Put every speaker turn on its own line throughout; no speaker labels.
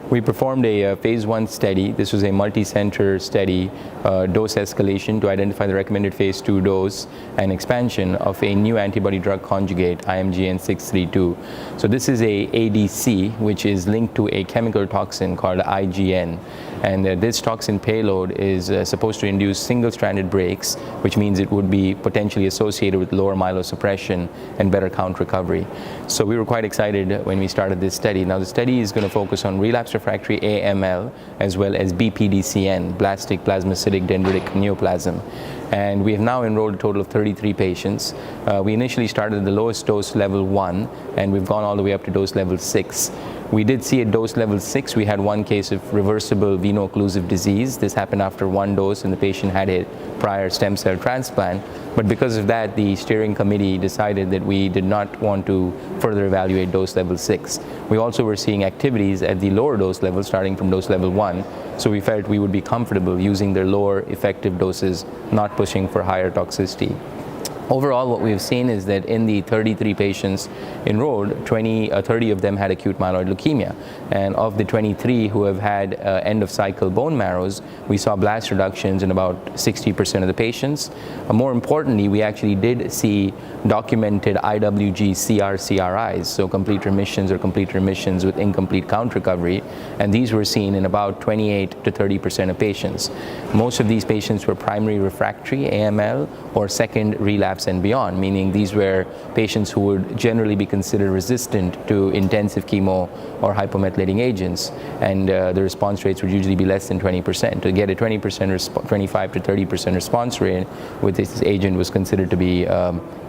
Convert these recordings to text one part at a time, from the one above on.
We performed a phase 1 study. This was a multi-center study, dose escalation to identify the recommended phase 2 dose and expansion of a new antibody-drug conjugate, IMGN632. So this is a ADC, which is linked to a chemical toxin called IgN. And this toxin payload is supposed to induce single-stranded breaks, which means it would be potentially associated with lower myelosuppression and better count recovery. So we were quite excited when we started this study. Now the study is going to focus on relapsed refractory AML as well as BPDCN, blastic plasmacytic dendritic neoplasm. And we have now enrolled a total of 33 patients. We initially started at the lowest dose, level 1, and we've gone all the way up to dose level 6. We did see at dose level 6, we had one case of reversible veno-occlusive disease. This happened after one dose and the patient had a prior stem cell transplant. But because of that, the steering committee decided that we did not want to further evaluate dose level 6. We also were seeing activities at the lower dose level, starting from dose level 1. So we felt we would be comfortable using their lower effective doses, not pushing for higher toxicity. Overall, what we've seen is that in the 33 patients enrolled, 30 of them had acute myeloid leukemia. And of the 23 who have had end-of-cycle bone marrows, we saw blast reductions in about 60% of the patients. More importantly, we actually did see documented IWG CR/CRIs, so complete remissions or complete remissions with incomplete count recovery. And these were seen in about 28 to 30% of patients. Most of these patients were primary refractory AML or second relapse and beyond, meaning these were patients who would generally be considered resistant to intensive chemo or hypomethylating agents, and the response rates would usually be less than 20%. To get a 25 to 30% response rate with this agent was considered to be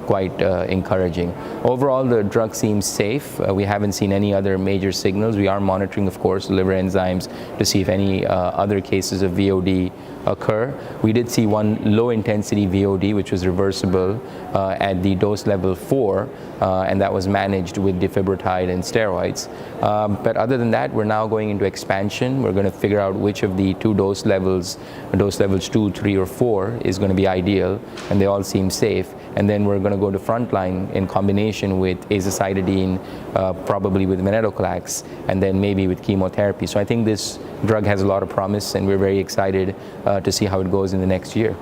quite encouraging. Overall, the drug seems safe. We haven't seen any other major signals. We are monitoring, of course, liver enzymes to see if any other cases of VOD occur. We did see one low-intensity VOD, which was reversible at the dose level 4, and that was managed with defibrotide and steroids. But other than that, we're now going into expansion. We're going to figure out which of the two dose levels 2, 3, or 4, is going to be ideal, and they all seem safe. And then we're going to go to frontline in combination with azacitidine, probably with venetoclax, and then maybe with chemotherapy. So I think this drug has a lot of promise, and we're very excited to see how it goes in the next year.